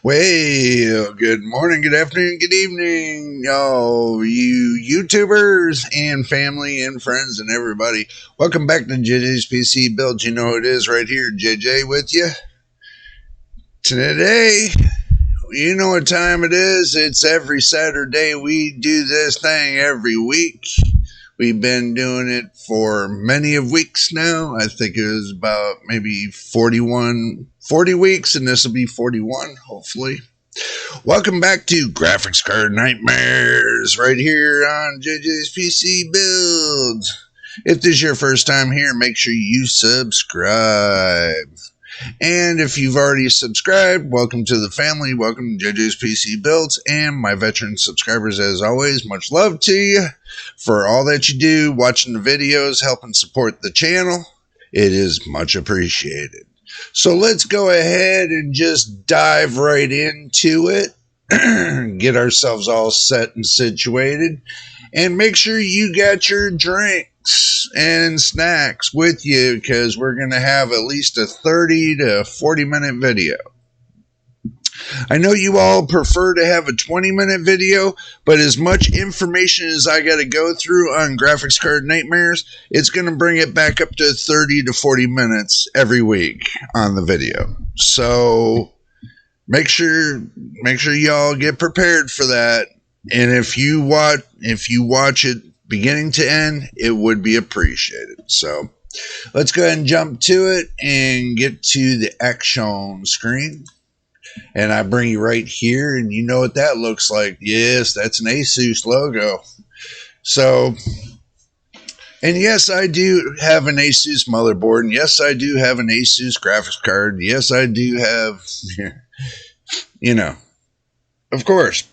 Well, good morning, good afternoon, good evening, y'all, you YouTubers and family and friends and everybody. Welcome back to JJ's PC Build. You know who it is right here, JJ with you. Today, you know what time it is. It's every Saturday. We do this thing every week. We've been doing it for many of weeks now. I think it was about maybe 40 weeks, and this will be 41, hopefully. Welcome back to Graphics Card Nightmares right here on JJ's PC Builds. If this is your first time here, make sure you subscribe. And if you've already subscribed, welcome to the family. Welcome to JJ's PC Builds. And my veteran subscribers, as always, much love to you for all that you do, watching the videos, helping support the channel. It is much appreciated. So let's go ahead and just dive right into it. Get ourselves all set and situated. And make sure you got your drinks and snacks with you, because we're going to have at least a 30 to 40 minute video. I know you all prefer to have a 20-minute video, but as much information as I got to go through on Graphics Card Nightmares, it's going to bring it back up to 30 to 40 minutes every week on the video. So make sure y'all get prepared for that. And if you watch it beginning to end, it would be appreciated. So let's go ahead and jump to it and get to the action screen. And I bring you right here, and you know what that looks like. Yes, that's an Asus logo. So, and yes, I do have an Asus motherboard, and yes, I do have an Asus graphics card. Yes, I do have, of course.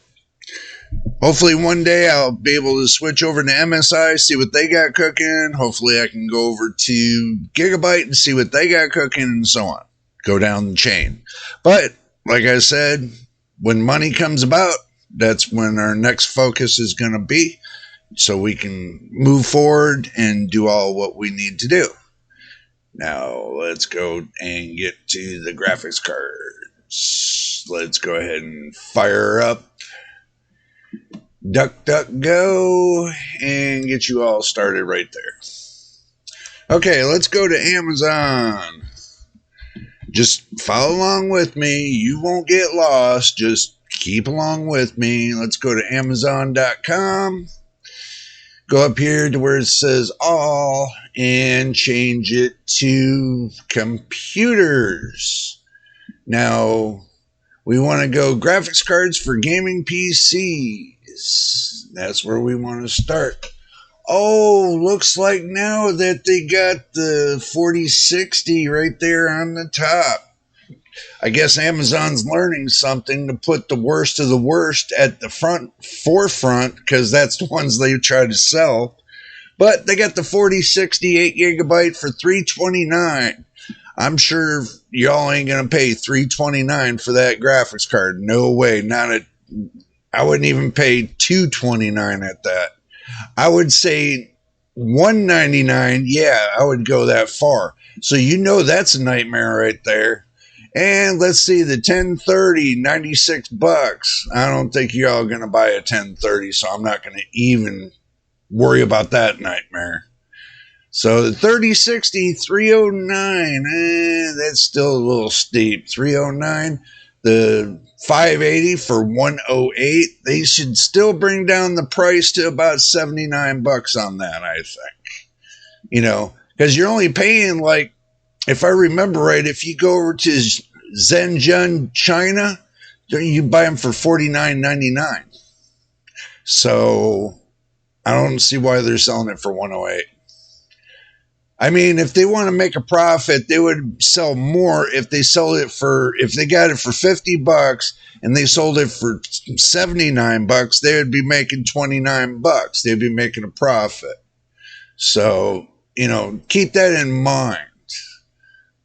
Hopefully one day I'll be able to switch over to MSI, see what they got cooking. Hopefully I can go over to Gigabyte and see what they got cooking, and so on. Go down the chain. But like I said, when money comes about, that's when our next focus is going to be, so we can move forward and do all what we need to do. Now, let's go and get to the graphics cards. Let's go ahead and fire up DuckDuckGo and get you all started right there. Okay, let's go to Amazon. Just follow along with me. You won't get lost. Just keep along with me. Let's go to Amazon.com. Go up here to where it says all and change it to computers. Now, we want to go graphics cards for gaming PCs. That's where we want to start. Oh, looks like now that they got the 4060 right there on the top. I guess Amazon's learning something to put the worst of the worst at the forefront, because that's the ones they try to sell. But they got the 4060 8GB for $329. I'm sure y'all ain't going to pay $329 for that graphics card. No way. I wouldn't even pay $229 at that. I would say $199. Yeah, I would go that far. So that's a nightmare right there. And let's see, the 1030, $96. I don't think y'all going to buy a 1030, so I'm not going to even worry about that nightmare. So the 3060, $309. That's still a little steep. $309. The 580 for $108. They should still bring down the price to about $79 on that, I think. Because you're only paying, like, if I remember right, if you go over to Shenzhen, China, you buy them for $49.99. So I don't see why they're selling it for $108. I mean, if they want to make a profit, they would sell more if they got it for $50 and they sold it for $79, they would be making $29. They'd be making a profit. So, keep that in mind.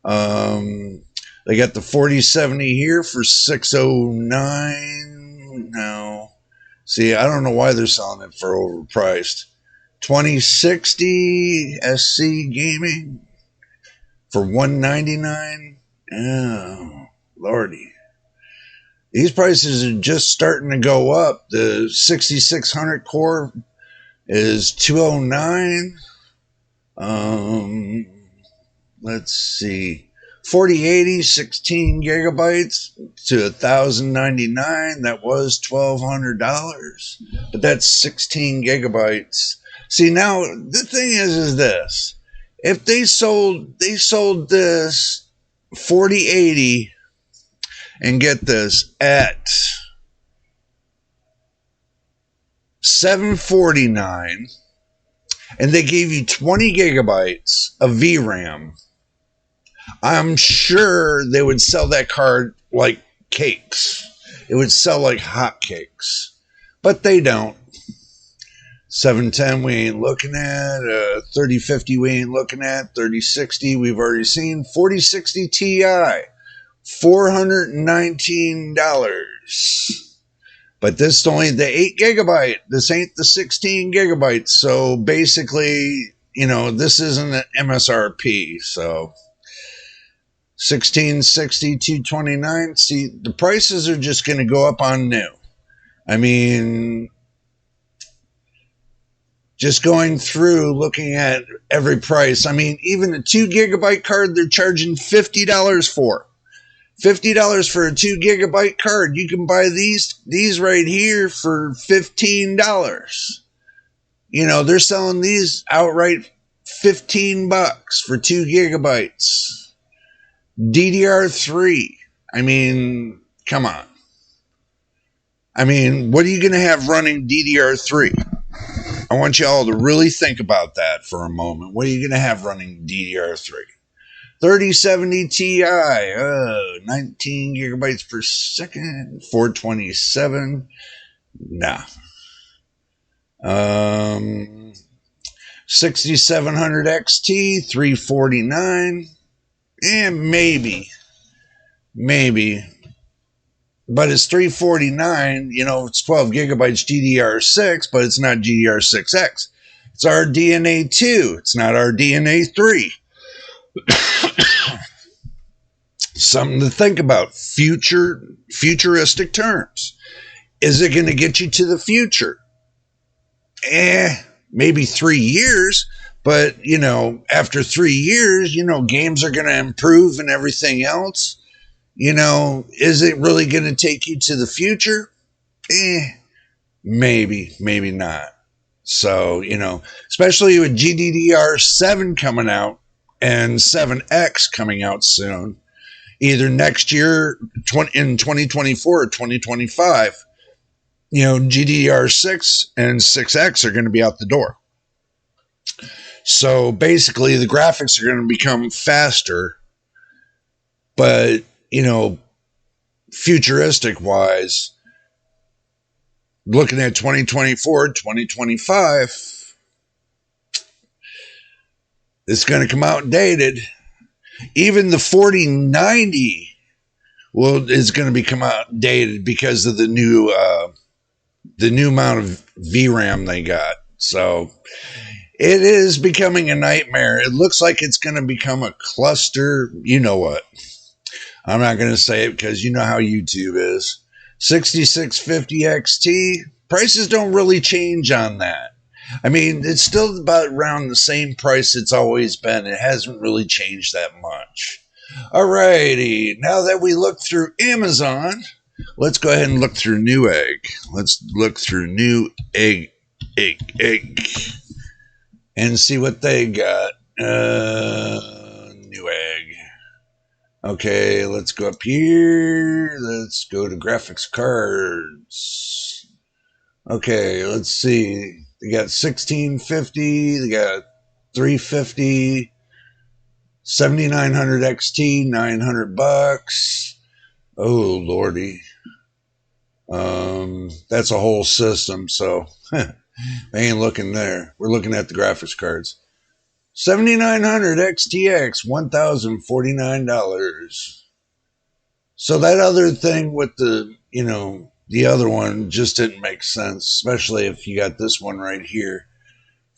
They got the 4070 here for $609. No. See, I don't know why they're selling it for overpriced. 2060 SC Gaming for $199. Oh, lordy. These prices are just starting to go up. The 6600 core is 209. Let's see. 4080, 16 gigabytes to 1099. That was $1,200, but that's 16 gigabytes. See, now the thing is this: if they sold this 4080, and get this, at $749, and they gave you 20 gigabytes of VRAM, I'm sure they would sell that card like cakes. It would sell like hotcakes, but they don't. 710 we ain't looking at. 3050 we ain't looking at. 3060 we've already seen. 4060 Ti, $419. But this is only the 8 gigabyte. This ain't the 16 gigabytes. So basically, this isn't an MSRP. So 1660, 229. See, the prices are just going to go up on new. I mean, just going through, looking at every price. I mean, even a 2 gigabyte card, they're charging $50 for. $50 for a 2 gigabyte card. You can buy these right here for $15. They're selling these outright $15 for 2 gigabytes. DDR3. I mean, come on. I mean, what are you going to have running DDR3? I want you all to really think about that for a moment. What are you going to have running DDR3? 3070 Ti, 19 gigabytes per second, 427. Nah. 6700 XT, 349. And maybe. But it's 349, it's 12 gigabytes GDR6, but it's not GDR6X. It's RDNA 2. It's not RDNA 3. Something to think about. Futuristic terms. Is it going to get you to the future? Maybe 3 years, but after 3 years, games are going to improve and everything else. Is it really going to take you to the future? Maybe not. So, especially with GDDR7 coming out and 7X coming out soon, either next year in 2024 or 2025, GDDR6 and 6X are going to be out the door. So basically the graphics are going to become faster, but, futuristic wise, looking at 2024, 2025, it's going to come out dated. Even the 4090 is going to become outdated because of the new amount of VRAM they got. So it is becoming a nightmare. It looks like it's going to become a cluster. You know what? I'm not going to say it because you know how YouTube is. 6650 XT, prices don't really change on that. I mean, it's still about around the same price it's always been. It hasn't really changed that much. Alrighty, now that we looked through Amazon, let's go ahead and look through Newegg. Let's look through Newegg and see what they got. Newegg. Okay, let's go up here. Let's go to graphics cards. Okay, let's see. They got 1650. They got 350. 7900 XT, $900. Oh, lordy. That's a whole system, so I ain't looking there. We're looking at the graphics cards. 7900 XTX, $1,049. So that other thing with the other one just didn't make sense, especially if you got this one right here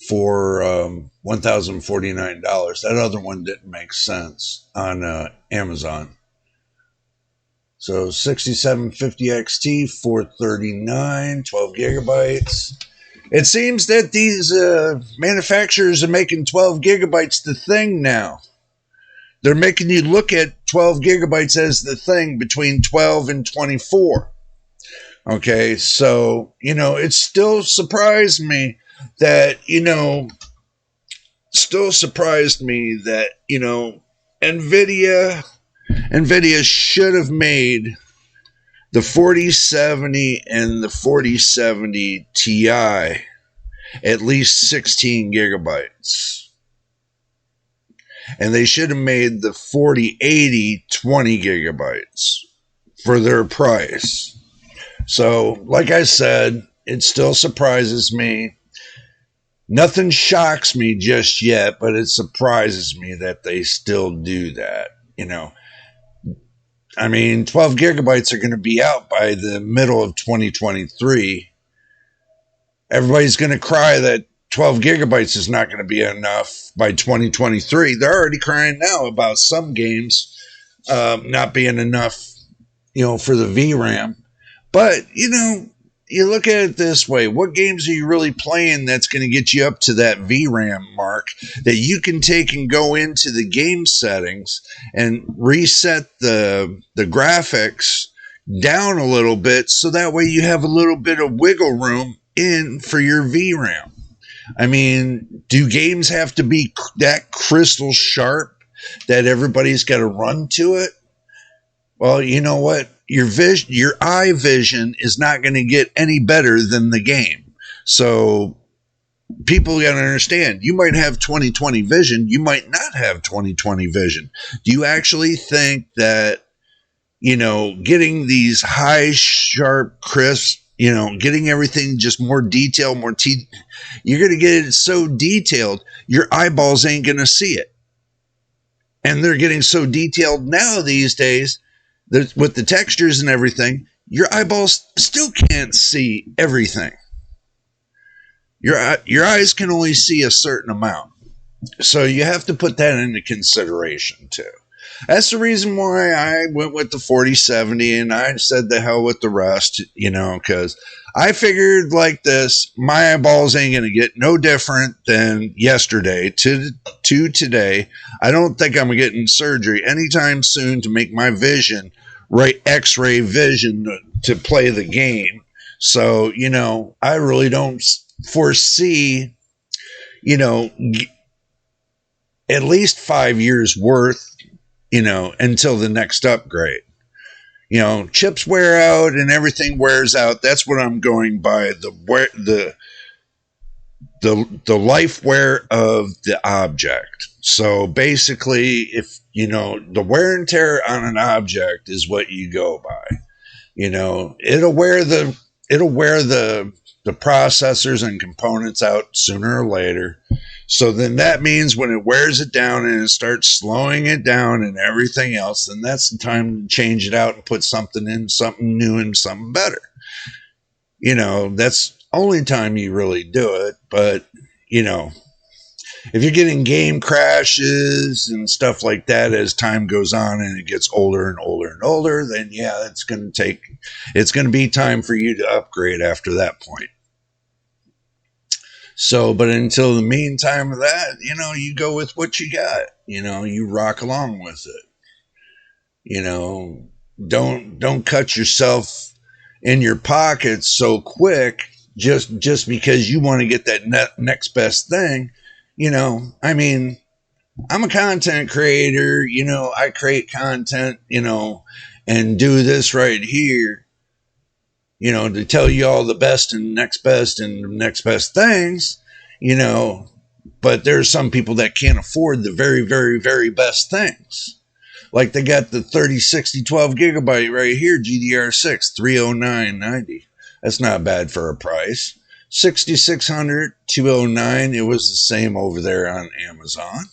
for $1,049. That other one didn't make sense on Amazon. 7900 XTX, $1,049. So that other thing with the other one just didn't make sense, especially if you got this one right here for $1,049. That other one didn't make sense on Amazon. 7900 XTX, $1,049. So that other one didn't make sense on Amazon. So 6750 XT, 439, 12 gigabytes. It seems that these manufacturers are making 12 gigabytes the thing now. They're making you look at 12 gigabytes as the thing between 12 and 24. Okay, so, it still surprised me that, NVIDIA should have made the 4070 and the 4070 Ti at least 16 gigabytes. And they should have made the 4080 20 gigabytes for their price. So, like I said, it still surprises me. Nothing shocks me just yet, but it surprises me that they still do that. 12 gigabytes are going to be out by the middle of 2023. Everybody's going to cry that 12 gigabytes is not going to be enough by 2023. They're already crying now about some games not being enough, for the VRAM. But, you look at it this way. What games are you really playing that's going to get you up to that VRAM mark that you can take and go into the game settings and reset the graphics down a little bit so that way you have a little bit of wiggle room in for your VRAM? Do games have to be that crystal sharp that everybody's got to run to it? Well, you know what? Your eye vision is not going to get any better than the game. So people got to understand, you might have 20/20 vision, you might not have 20/20 vision. Do you actually think that, getting these high, sharp, crisp, getting everything just more detailed, you're going to get it so detailed, your eyeballs ain't going to see it. And they're getting so detailed now these days with the textures and everything, your eyeballs still can't see everything. Your eyes can only see a certain amount. So you have to put that into consideration too. That's the reason why I went with the 4070 and I said the hell with the rest, because I figured like this, my eyeballs ain't going to get no different than yesterday to today. I don't think I'm getting surgery anytime soon to make my vision right X-ray vision to play the game. So, I really don't foresee, at least 5 years worth, until the next upgrade. Chips wear out and everything wears out. That's what I'm going by, the life wear of the object. So basically, if the wear and tear on an object is what you go by. It'll wear the processors and components out sooner or later. So then that means when it wears it down and it starts slowing it down and everything else, then that's the time to change it out and put something in, something new and something better. That's only time you really do it. But, if you're getting game crashes and stuff like that as time goes on and it gets older and older and older, then yeah, it's going to be time for you to upgrade after that point. So, but until the meantime of that, you go with what you got. You rock along with it. Don't cut yourself in your pockets so quick just because you want to get that next best thing. I'm a content creator. I create content. And do this right here. To tell you all the best and next best things, but there's some people that can't afford the very, very, very best things. Like they got the 3060 12 gigabyte right here, GDR6, $309.90. That's not bad for a price. 6600, $209. It was the same over there on Amazon.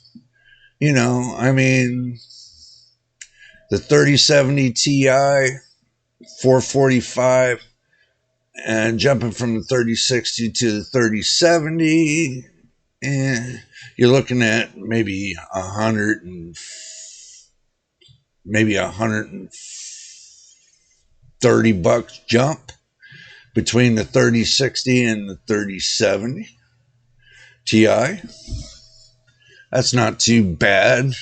The 3070 Ti, $445. And jumping from the 3060 to the 3070, you're looking at maybe 100 and $30 jump between the 3060 and the 3070 Ti. That's not too bad.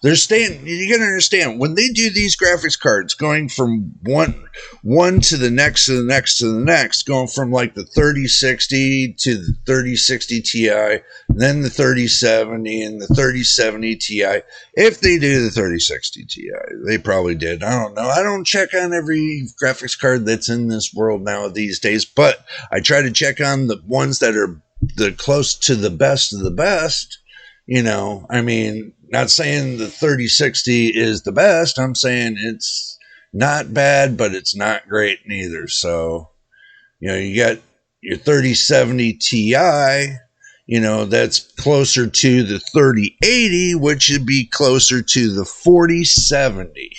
They're staying. You gotta understand when they do these graphics cards, going from one to the next to the next to the next, going from like the 3060 to the 3060 Ti, then the 3070 and the 3070 Ti. If they do the 3060 Ti, they probably did. I don't know. I don't check on every graphics card that's in this world now these days, but I try to check on the ones that are the close to the best of the best. I mean, not saying the 3060 is the best. I'm saying it's not bad, but it's not great neither. So, you got your 3070 Ti, that's closer to the 3080, which would be closer to the 4070.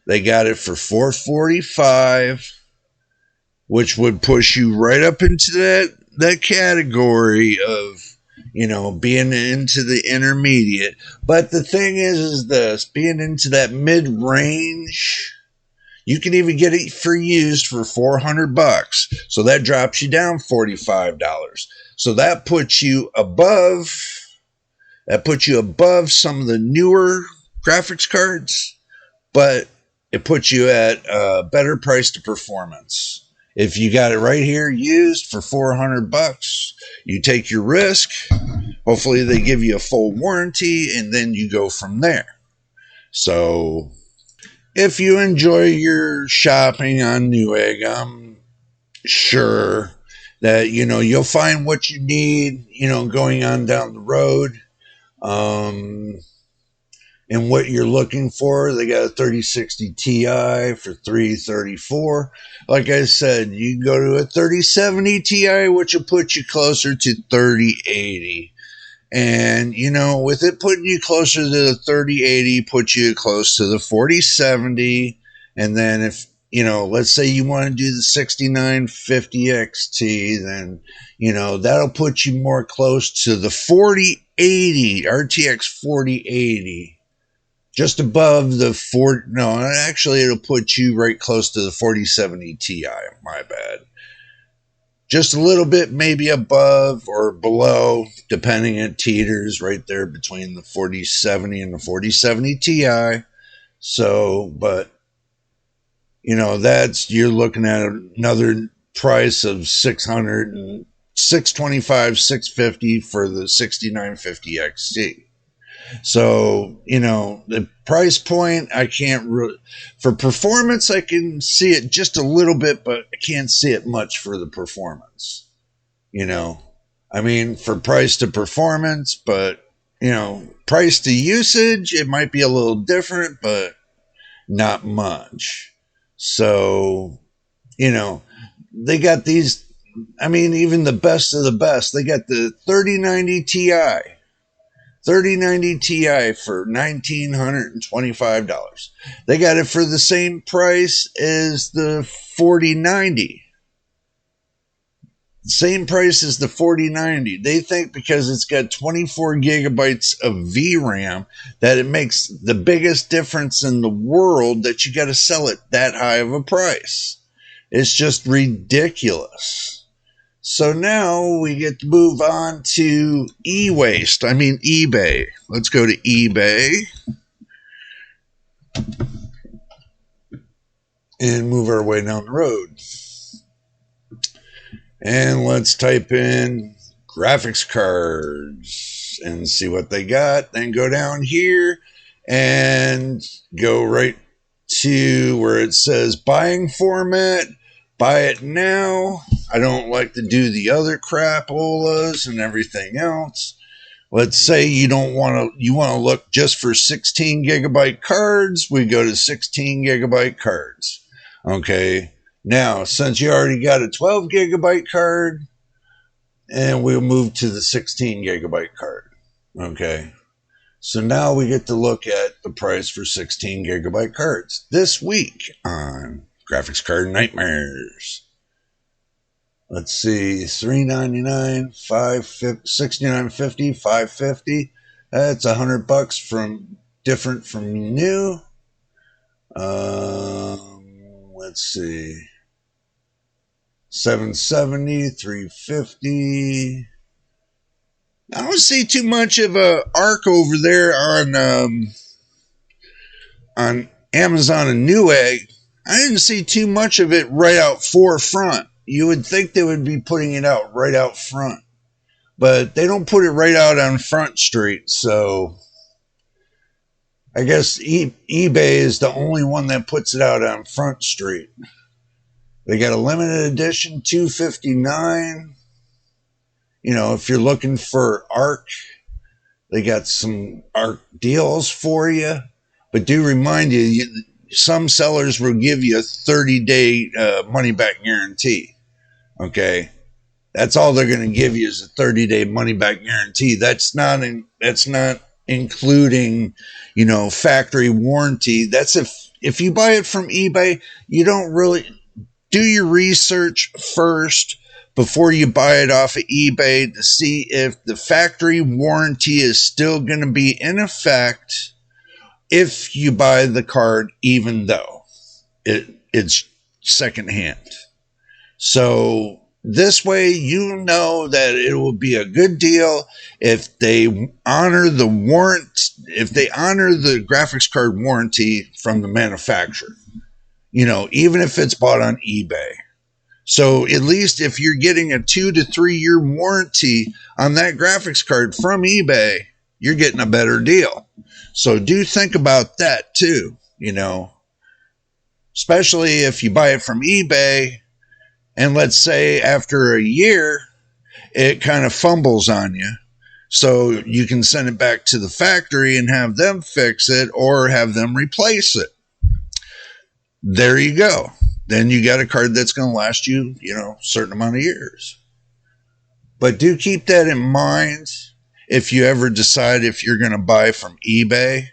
They got it for $445, which would push you right up into that category of being into the intermediate. But the thing is this, being into that mid-range, you can even get it for used for $400. So that drops you down $45. So that puts you above some of the newer graphics cards, but it puts you at a better price to performance. If you got it right here used for $400, you take your risk. Hopefully they give you a full warranty, and then you go from there. So if you enjoy your shopping on Newegg, I'm sure that you'll find what you need, going on down the road. And what you're looking for. They got a 3060 Ti for $334. Like I said, you can go to a 3070 Ti, which will put you closer to 3080. And, with it putting you closer to the 3080, put you close to the 4070. And then if, let's say you want to do the 6950 XT, then, that'll put you more close to the 4080, RTX 4080. Just above the actually it'll put you right close to the 4070 Ti. My bad. Just a little bit maybe above or below, depending. It teeters right there between the 4070 and the 4070 Ti. So, but, you're looking at another price of $625, $650 for the 6950 XT. So, the price point, I can't really, for performance, I can see it just a little bit, but I can't see it much for the performance. I mean, for price to performance, but, price to usage, it might be a little different, but not much. So, they got these, I mean, even the best of the best, they got the 3090 Ti. 3090 Ti for $1,925. They got it for the same price as the 4090. Same price as the 4090. They think because it's got 24 gigabytes of VRAM that it makes the biggest difference in the world, that you got to sell it that high of a price. It's just ridiculous. So now we get to move on to eBay. Let's go to eBay and move our way down the road. And let's type in graphics cards and see what they got. Then go down here and go right to where it says buying format. Buy it now. I don't like to do the other crapolas and everything else. Let's say you want to look just for 16 gigabyte cards. We go to 16 gigabyte cards. Okay. Now, since you already got a 12 gigabyte card, and we'll move to the 16 gigabyte card. Okay. So now we get to look at the price for 16 gigabyte cards this week on Graphics Card Nightmares. Let's see, $399, $69.50, $550. That's $100 different from new. let's see. 770, 350. I don't see too much of a arc over there on Amazon and Newegg. I didn't see too much of it right out forefront. You would think they would be putting it out right out front, but they don't put it right out on Front Street. So I guess eBay is the only one that puts it out on Front Street. They got a limited edition 259. You know, if you're looking for ARC, they got some ARC deals for you. But do remind you, some sellers will give you a 30-day money-back guarantee. Okay, that's all they're going to give you is a 30-day money-back guarantee. That's not including, you know, factory warranty. That's if you buy it from eBay, you don't really do your research first before you buy it off of eBay to see if the factory warranty is still going to be in effect if you buy the card, even though it's secondhand. So this way, you know that it will be a good deal if they honor the if they honor the graphics card warranty from the manufacturer. You know, even if it's bought on eBay. So at least if you're getting a 2 to 3 year warranty on that graphics card from eBay, you're getting a better deal. So do think about that too, you know, especially if you buy it from eBay and let's say after a year, it kind of fumbles on you. So you can send it back to the factory and have them fix it or have them replace it. There you go. Then you got a card that's going to last you, you know, a certain amount of years. But do keep that in mind if you ever decide if you're going to buy from eBay,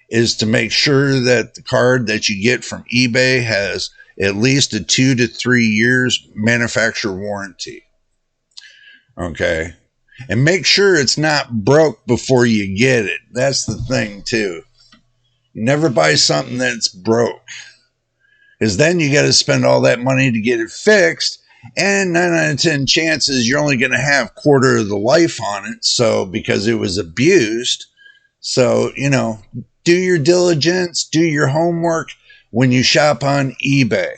is to make sure that the card that you get from eBay has at least a 2 to 3 years manufacturer warranty. Okay. And make sure it's not broke before you get it. That's the thing too. You never buy something that's broke, because then you got to spend all that money to get it fixed, and 9 out of 10 chances you're only going to have quarter of the life on it. So because it was abused. So, you know, do your diligence, do your homework when you shop on eBay.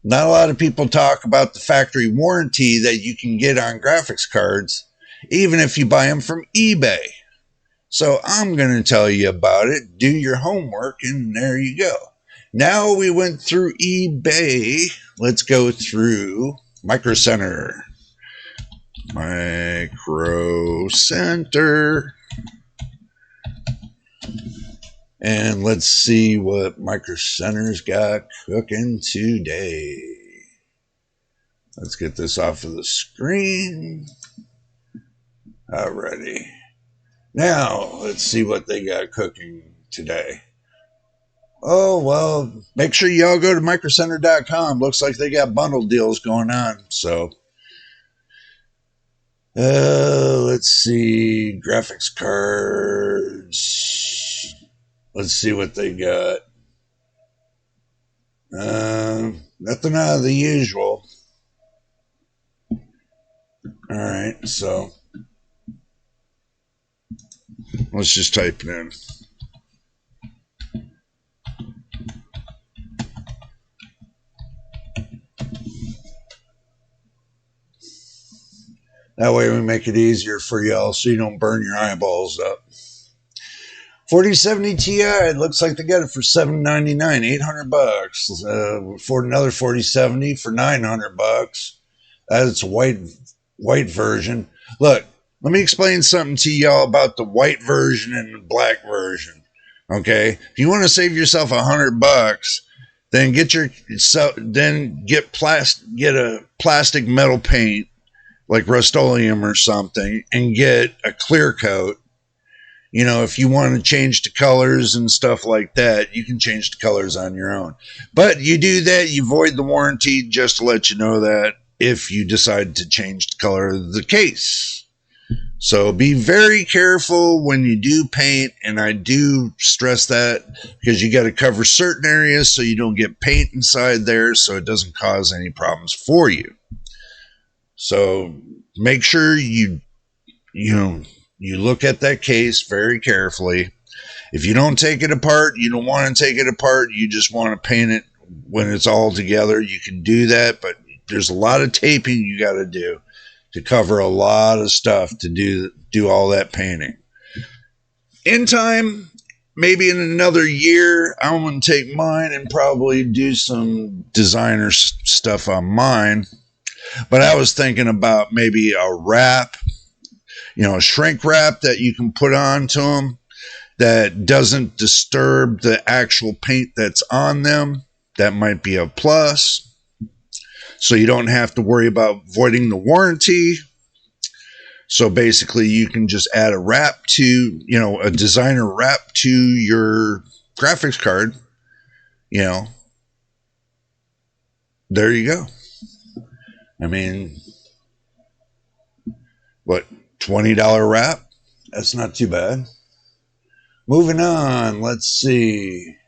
Not a lot of people talk about the factory warranty that you can get on graphics cards, even if you buy them from eBay. So I'm going to tell you about it. Do your homework, and there you go. Now we went through eBay. Let's go through Micro Center. Micro Center. And let's see what Micro Center's got cooking today. Let's get this off of the screen. Alrighty. Now, let's see what they got cooking today. Oh, well, make sure y'all go to microcenter.com. Looks like they got bundle deals going on. So, let's see. Graphics cards. Let's see what they got. Nothing out of the usual. All right, so let's just type it in. That way we make it easier for y'all so you don't burn your eyeballs up. 4070 Ti, it looks like they got it for $799, $800. For another 4070 for $900. That's a white version. Look, let me explain something to y'all about the white version and the black version. Okay, if you want to save yourself $100, then get a plastic metal paint like Rust-Oleum or something, and get a clear coat. You know, if you want to change the colors and stuff like that, you can change the colors on your own. But you do that, you void the warranty, just to let you know that if you decide to change the color of the case. So be very careful when you do paint, and I do stress that because you got to cover certain areas so you don't get paint inside there so it doesn't cause any problems for you. So make sure you look at that case very carefully. If you don't take it apart, you don't want to take it apart, you just want to paint it when it's all together, you can do that, but there's a lot of taping you got to do to cover a lot of stuff to do all that painting. In time, maybe in another year, I'm going to take mine and probably do some designer stuff on mine. But I was thinking about maybe a wrap, a shrink wrap that you can put onto them that doesn't disturb the actual paint that's on them. That might be a plus. So you don't have to worry about voiding the warranty. So basically you can just add a wrap to, a designer wrap to your graphics card. There you go. I mean, what, $20 wrap? That's not too bad. Moving on, let's see.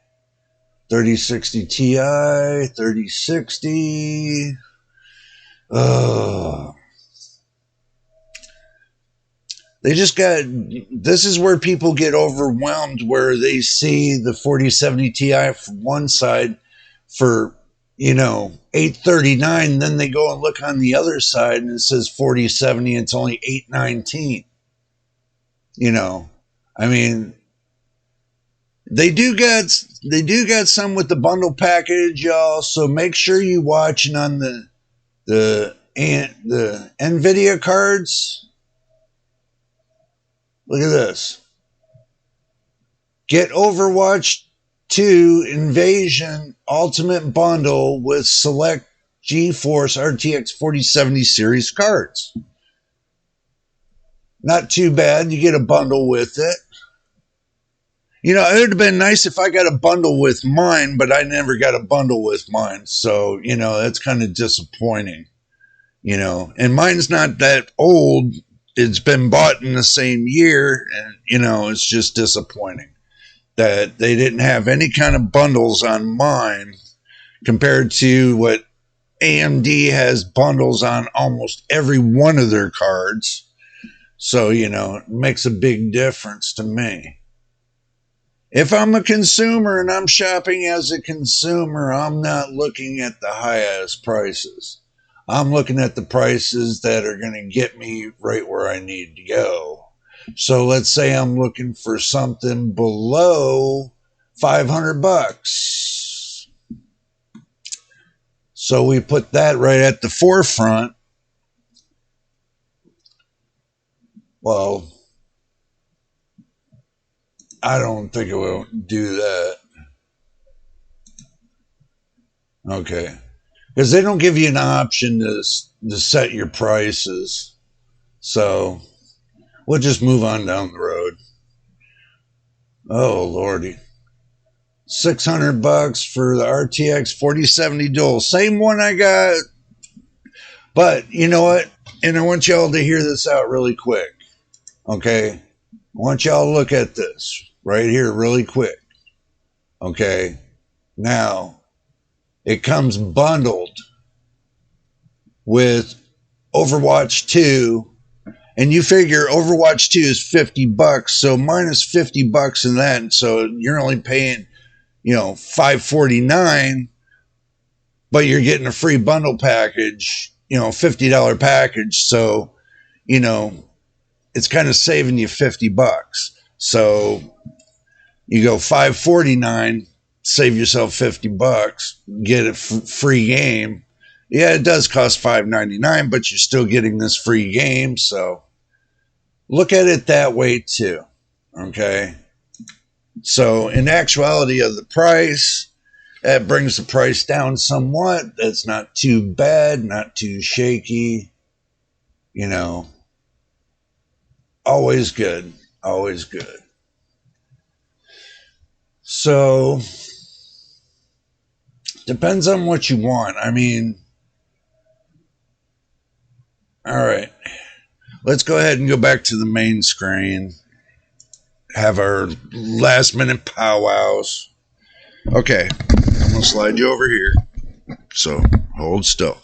3060 Ti, 3060. This is where people get overwhelmed, where they see the 4070 Ti from one side for, $839, then they go and look on the other side and it says 4070, it's only $819. I mean, they do got some with the bundle package, y'all. So make sure you watching on the NVIDIA cards. Look at this. Get Overwatch 2 Invasion Ultimate Bundle with select GeForce RTX 4070 series cards. Not too bad. You get a bundle with it. It would have been nice if I got a bundle with mine, but I never got a bundle with mine. So, that's kind of disappointing. And mine's not that old. It's been bought in the same year, and, it's just disappointing that they didn't have any kind of bundles on mine compared to what AMD has bundles on almost every one of their cards. So, it makes a big difference to me. If I'm a consumer and I'm shopping as a consumer, I'm not looking at the highest prices. I'm looking at the prices that are going to get me right where I need to go. So let's say I'm looking for something below $500. So we put that right at the forefront. Well, I don't think it will do that. Okay. Because they don't give you an option to set your prices. So we'll just move on down the road. Oh, Lordy. $600 for the RTX 4070 Dual. Same one I got. But you know what? And I want y'all to hear this out really quick. Okay? I want y'all to look at this right here really quick. Okay? Now, it comes bundled with Overwatch 2, and you figure Overwatch 2 is $50, so minus $50 in that, and so you're only paying, $549, but you're getting a free bundle package, $50 package, so, it's kind of saving you $50. So you go $549, save yourself $50, get a free game. Yeah, it does cost $5.99, but you're still getting this free game. So look at it that way too. Okay. So in actuality of the price, that brings the price down somewhat. That's not too bad, not too shaky. Always good. Always good. So depends on what you want. I mean, all right. let's go ahead and go back to the main screen. Have our last minute powwows. Okay, I'm going to slide you over here. So hold still.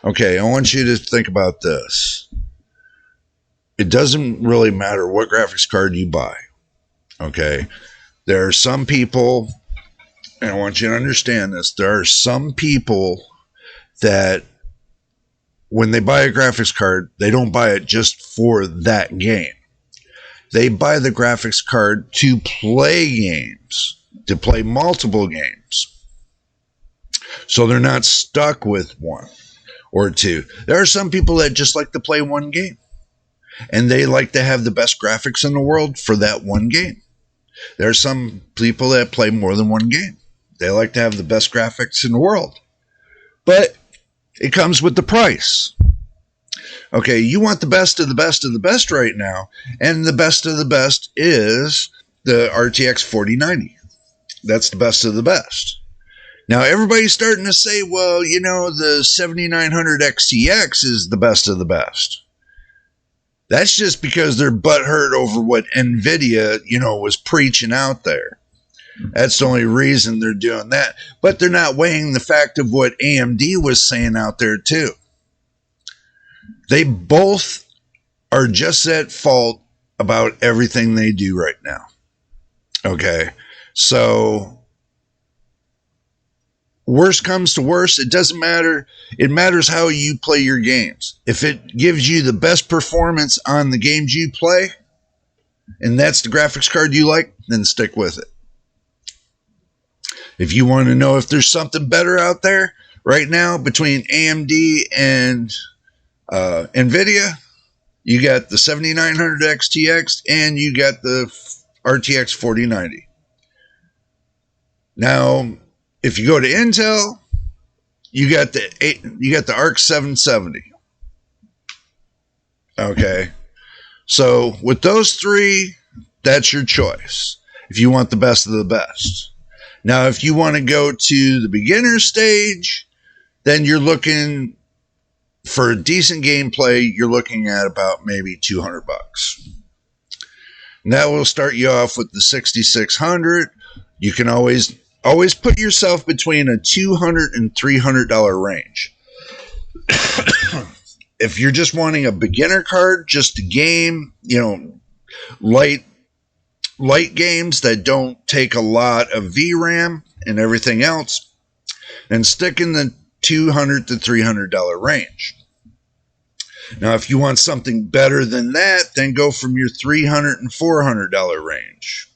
Okay, I want you to think about this. It doesn't really matter what graphics card you buy. Okay, there are some people, and I want you to understand this, there are some people that when they buy a graphics card, they don't buy it just for that game. They buy the graphics card to play games, to play multiple games. So they're not stuck with one or two. There are some people that just like to play one game, and they like to have the best graphics in the world for that one game. There are some people that play more than one game. They like to have the best graphics in the world. But it comes with the price. Okay, you want the best of the best of the best right now, and the best of the best is the RTX 4090. That's the best of the best. Now, everybody's starting to say, well, the 7900 XTX is the best of the best. That's just because they're butthurt over what NVIDIA, was preaching out there. That's the only reason they're doing that. But they're not weighing the fact of what AMD was saying out there, too. They both are just at fault about everything they do right now. Okay, so worst comes to worst, it doesn't matter. It matters how you play your games. If it gives you the best performance on the games you play, and that's the graphics card you like, then stick with it. If you want to know if there's something better out there right now between AMD and NVIDIA, you got the 7900 XTX and you got the RTX 4090. Now, if you go to Intel, you got the Arc 770. Okay, so with those three, that's your choice. If you want the best of the best. Now, if you want to go to the beginner stage, then you're looking for a decent gameplay. You're looking at about maybe $200. And that will start you off with the 6600. You can always put yourself between a $200 and $300 range. If you're just wanting a beginner card, just a game, light games that don't take a lot of VRAM and everything else, then stick in the $200 to $300 range. Now, if you want something better than that, then go from your $300 and $400 range.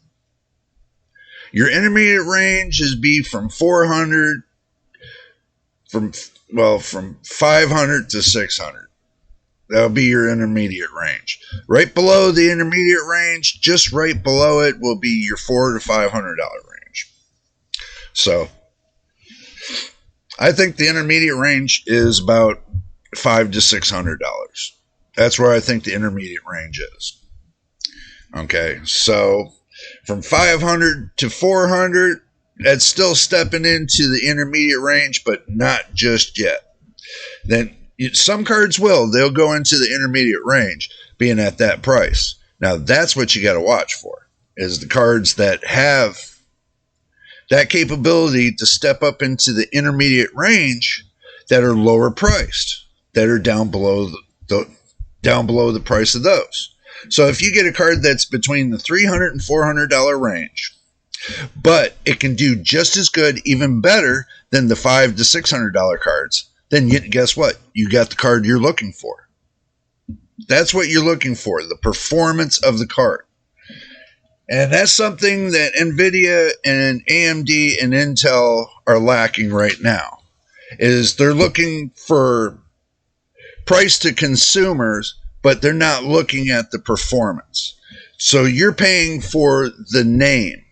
Your intermediate range is from 400, from 500 to 600. That'll be your intermediate range. Right below the intermediate range, just right below it, will be your $400 to $500 range. So, I think the intermediate range is about $500 to $600. That's where I think the intermediate range is. Okay, so from 500 to 400, that's still stepping into the intermediate range, but not just yet. Then some cards they'll go into the intermediate range, being at that price. Now, that's what you got to watch for, is the cards that have that capability to step up into the intermediate range that are lower priced, that are down below the price of those. So if you get a card that's between the $300 and $400 range, but it can do just as good, even better than the $500 to $600 cards, then guess what? You got the card you're looking for. That's what you're looking for, the performance of the card. And that's something that NVIDIA and AMD and Intel are lacking right now, is they're looking for price to consumers, but they're not looking at the performance. So you're paying for the name.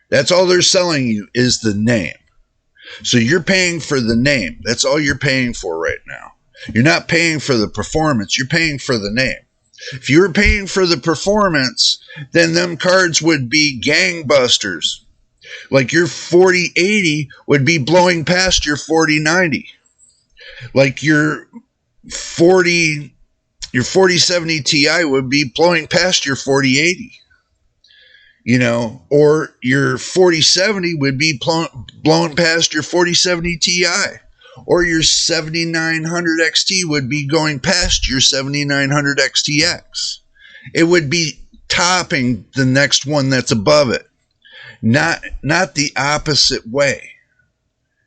That's all they're selling you, is the name. So you're paying for the name. That's all you're paying for right now. You're not paying for the performance. You're paying for the name. If you were paying for the performance, then them cards would be gangbusters. Like your 4080 would be blowing past your 4090. Like your 40 your 4070 Ti would be blowing past your 4080. Or your 4070 would be blowing past your 4070 Ti. Or your 7900 XT would be going past your 7900 XTX. It would be topping the next one that's above it. Not the opposite way.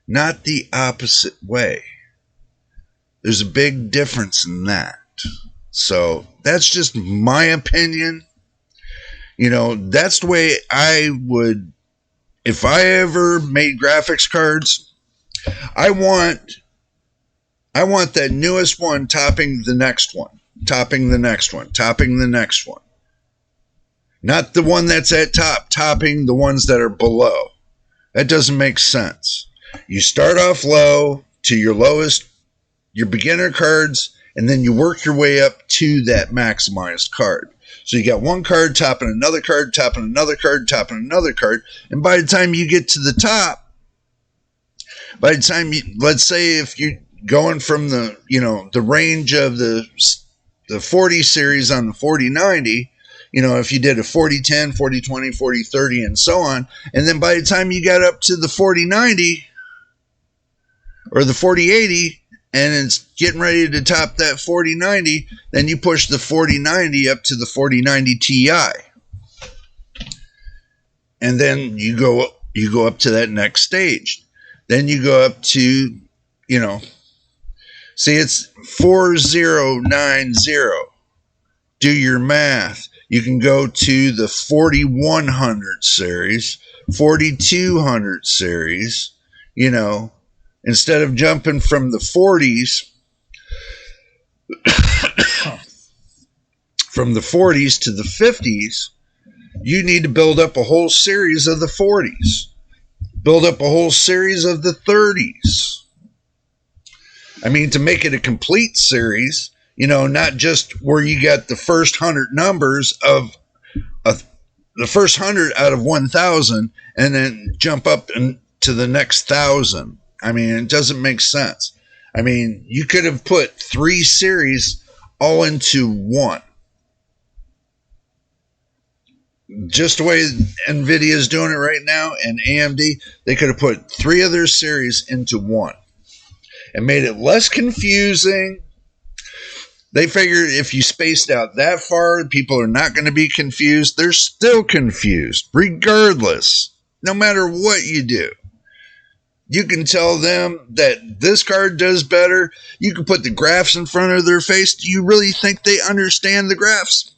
Not the opposite way. There's a big difference in that. So that's just my opinion. That's the way I would, if I ever made graphics cards, I want that newest one topping the next one, topping the next one, topping the next one. Not the one that's at top, topping the ones that are below. That doesn't make sense. You start off low to your lowest, your beginner cards, and then you work your way up to that maximized card. So you got one card topping another card, topping another card, topping another card. And by the time you get to the top, by the time let's say if you're going from the range of the 40 series on the 4090, if you did a 4010, 4020, 4030, and so on, and then by the time you got up to the 4090 or the 4080, and it's getting ready to top that 4090, then you push the 4090 up to the 4090 Ti. And then you go up to that next stage. Then you go up to, see, it's 4090. Do your math. You can go to the 4100 series, 4200 series, instead of jumping from the 40s, from the 40s to the 50s, you need to build up a whole series of the 40s. Build up a whole series of the 30s. I mean, to make it a complete series, not just where you got the first 100 numbers of the first 100 out of 1,000 and then jump up to the next 1,000. I mean, it doesn't make sense. I mean, you could have put 3 series all into one. Just the way NVIDIA is doing it right now and AMD, they could have put 3 of their series into one and made it less confusing. They figured if you spaced out that far, people are not going to be confused. They're still confused, regardless, no matter what you do. You can tell them that this card does better. You can put the graphs in front of their face. Do you really think they understand the graphs?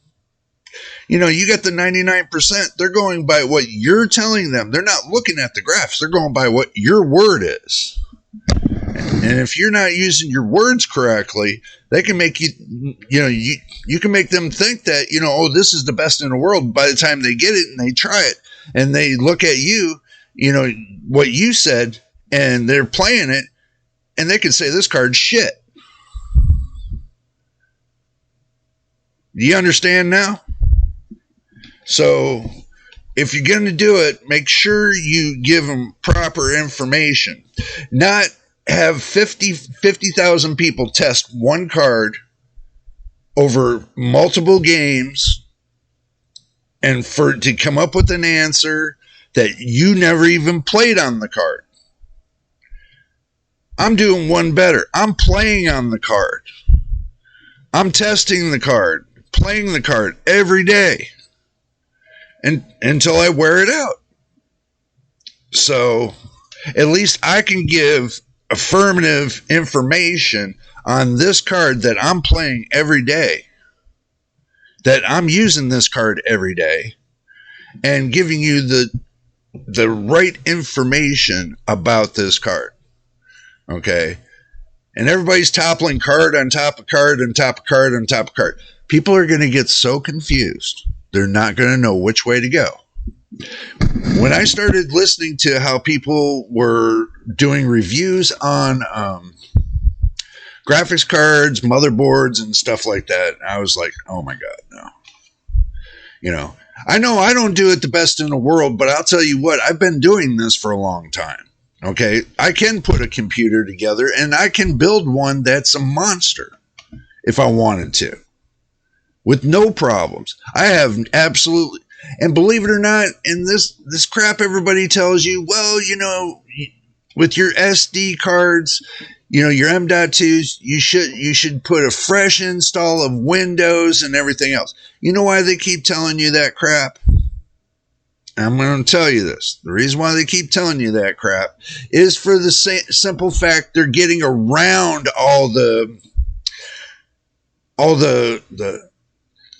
You got the 99%. They're going by what you're telling them. They're not looking at the graphs. They're going by what your word is. And if you're not using your words correctly, they can make you can make them think that, this is the best in the world. By the time they get it and they try it and they look at you, what you said, and they're playing it, and they can say this card's shit. Do you understand now? So if you're going to do it, make sure you give them proper information. Not have 50,000 people test one card over multiple games and to come up with an answer that you never even played on the card. I'm doing one better. I'm playing on the card. I'm testing the card, playing the card every day and until I wear it out. So at least I can give affirmative information on this card that I'm playing every day, that I'm using this card every day, and giving you the right information about this card. Okay? And everybody's toppling card on top of card on top of card on top of card. People are going to get so confused. They're not going to know which way to go. When I started listening to how people were doing reviews on graphics cards, motherboards, and stuff like that, I was like, oh my God, no. I know I don't do it the best in the world, but I'll tell you what, I've been doing this for a long time. Okay, I can put a computer together and I can build one that's a monster if I wanted to. with no problems. I have absolutely, and believe it or not, in this crap everybody tells you, well, with your SD cards, your M.2s, you should put a fresh install of Windows and everything else. You know why they keep telling you that crap? I'm going to tell you this. The reason why they keep telling you that crap is for the simple fact they're getting around all the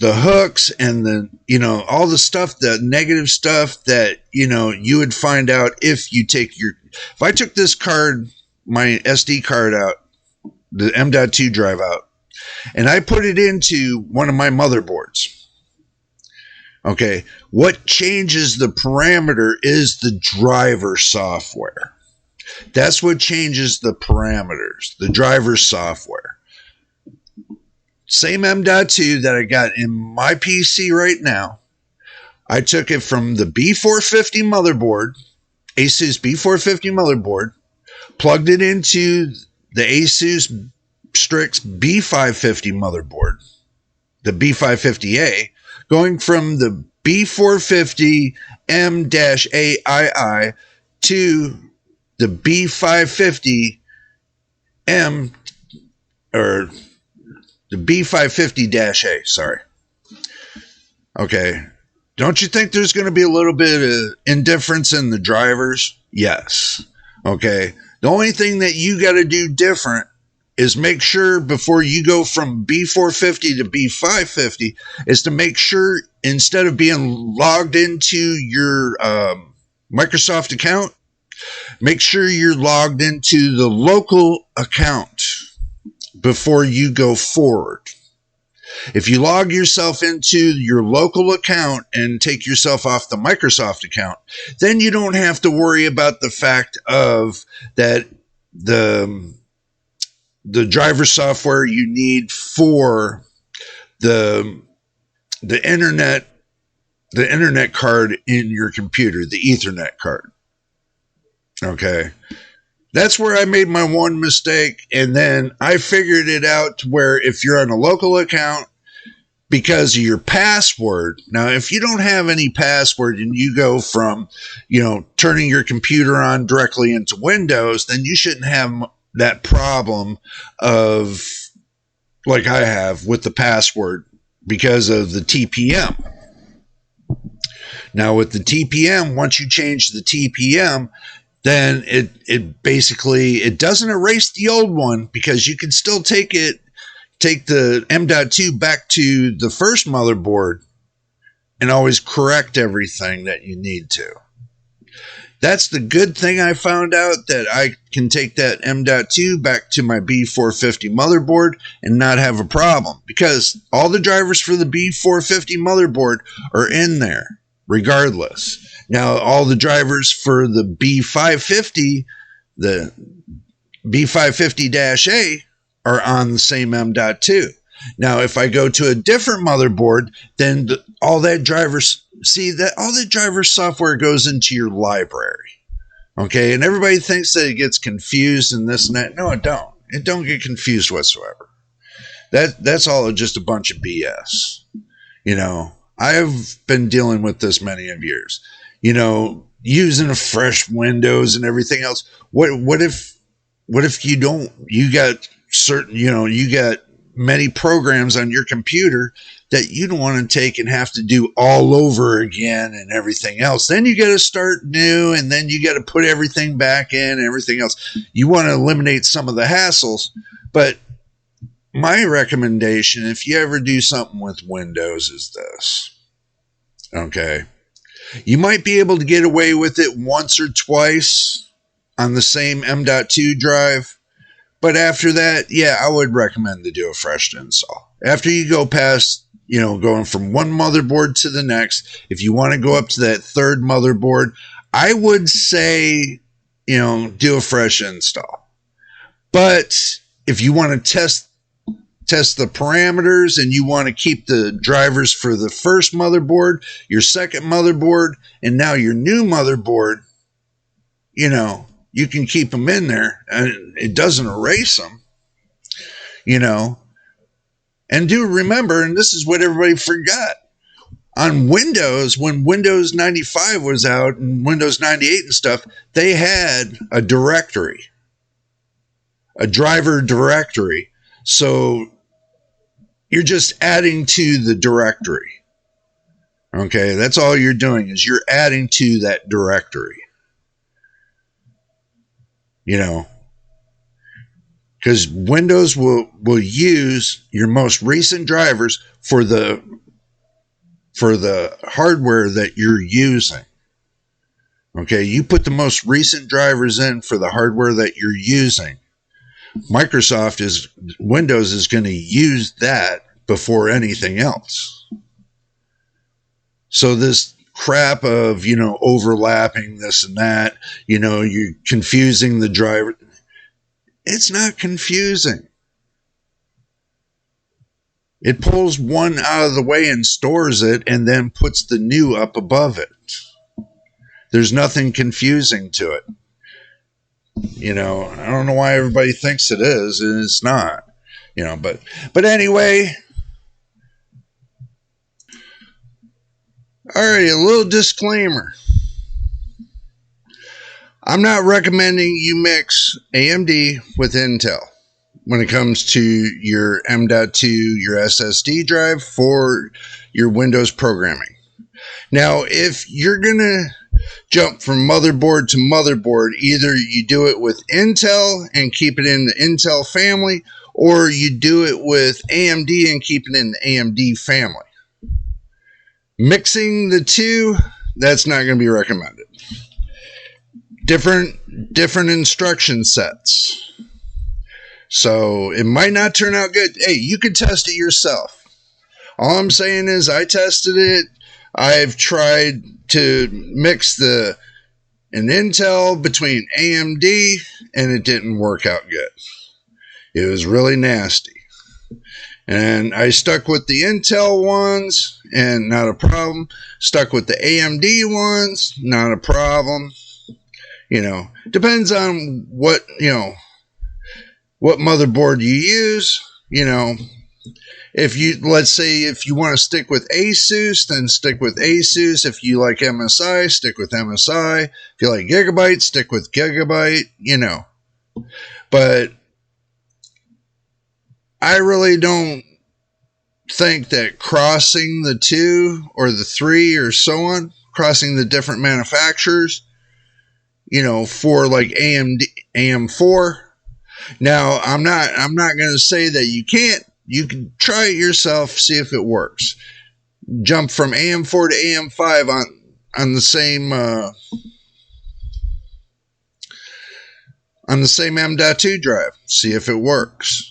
hooks and all the stuff, the negative stuff that you would find out if I took this card, my SD card out, the M.2 drive out, and I put it into one of my motherboards. Okay, what changes the parameter is the driver software. That's what changes the parameters, the driver software. Same M.2 that I got in my PC right now. I took it from the B450 motherboard, Asus B450 motherboard, plugged it into the Asus Strix B550 motherboard, the B550A, going from the B450 M-AII to the B550M, or the B550-A, sorry. Okay. Don't you think there's going to be a little bit of indifference in the drivers? Yes. Okay. The only thing that you got to do different is make sure before you go from B450 to B550 is to make sure, instead of being logged into your Microsoft account, make sure you're logged into the local account before you go forward. If you log yourself into your local account and take yourself off the Microsoft account, then you don't have to worry about the fact of that the driver software you need for the internet card in your computer, the Ethernet card. Okay. That's where I made my one mistake, and then I figured it out to where if you're on a local account, because of your password. Now, if you don't have any password and you go from, turning your computer on directly into Windows, then you shouldn't have that problem of, like I have with the password, because of the TPM. Now, with the TPM, once you change the TPM, then it basically, it doesn't erase the old one, because you can still take the M.2 back to the first motherboard and always correct everything that you need to. That's the good thing I found out, that I can take that M.2 back to my B450 motherboard and not have a problem, because all the drivers for the B450 motherboard are in there regardless. Now, all the drivers for the B550, the B550-A, are on the same M.2. Now, if I go to a different motherboard, then all that driver software goes into your library. Okay, and everybody thinks that it gets confused and this and that. No, it don't. It don't get confused whatsoever. That's all just a bunch of BS. I've been dealing with this many of years. Using a fresh Windows and everything else. What if you got certain, you got many programs on your computer that you don't want to take and have to do all over again and everything else. Then you got to start new, and then you got to put everything back in and everything else. You want to eliminate some of the hassles, but my recommendation, if you ever do something with Windows, is this. Okay. You might be able to get away with it once or twice on the same M.2 drive. But after that, yeah, I would recommend to do a fresh install. After you go past, going from one motherboard to the next, if you want to go up to that third motherboard, I would say, do a fresh install. But if you want to test the parameters and you want to keep the drivers for the first motherboard, your second motherboard, and now your new motherboard, you can keep them in there and it doesn't erase them, And do remember, and this is what everybody forgot, on Windows, when Windows 95 was out and Windows 98 and stuff, they had a directory, a driver directory. So you're just adding to the directory. Okay, that's all you're doing is you're adding to that directory. You know, because Windows will use your most recent drivers for the hardware that you're using. Okay, you put the most recent drivers in for the hardware that you're using. Windows is going to use that before anything else. So this crap of, overlapping this and that, you're confusing the driver. It's not confusing. It pulls one out of the way and stores it and then puts the new up above it. There's nothing confusing to it. I don't know why everybody thinks it is, and it's not. But anyway. Alright, a little disclaimer. I'm not recommending you mix AMD with Intel when it comes to your M.2, your SSD drive for your Windows programming. Now, if you're going to jump from motherboard to motherboard, either you do it with Intel and keep it in the Intel family, or you do it with AMD and keep it in the AMD family. Mixing the two, that's not going to be recommended. Different instruction sets. So it might not turn out good. Hey, you can test it yourself. All I'm saying is I tested it. I've tried to mix an Intel between AMD, and it didn't work out good. It was really nasty. And I stuck with the Intel ones, and not a problem. Stuck with the AMD ones, not a problem. Depends on what motherboard you use. Let's say if you want to stick with Asus, then stick with Asus. If you like MSI, stick with MSI. If you like Gigabyte, stick with Gigabyte, But I really don't think that crossing the 2 or the 3 or so on, crossing the different manufacturers, for like AMD, AM4. Now, I'm not going to say that you can't. You can try it yourself, see if it works. Jump from AM4 to AM5 on the same M.2 drive. See if it works.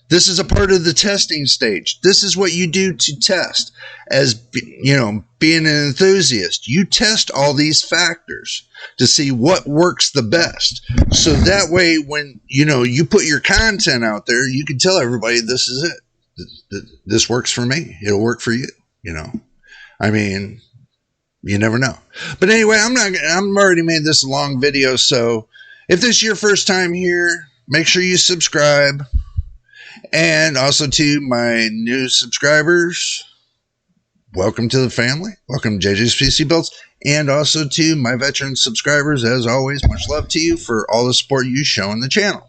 This is a part of the testing stage. This is what you do to test. As being an enthusiast, you test all these factors to see what works the best. So that way, when you put your content out there, you can tell everybody this is it. This works for me. It'll work for you. I mean, you never know. But anyway, I'm already made this a long video. So if this is your first time here, make sure you subscribe. And also to my new subscribers, welcome to the family. Welcome to JJ's PC Builds. And also to my veteran subscribers, as always, much love to you for all the support you show on the channel.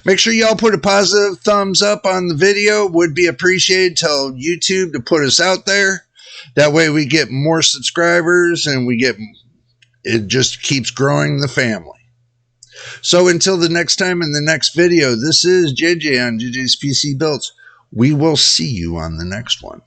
Make sure y'all put a positive thumbs up on the video. Would be appreciated. Tell YouTube to put us out there. That way we get more subscribers and it just keeps growing the family. So until the next time in the next video, this is JJ on JJ's PC Builds. We will see you on the next one.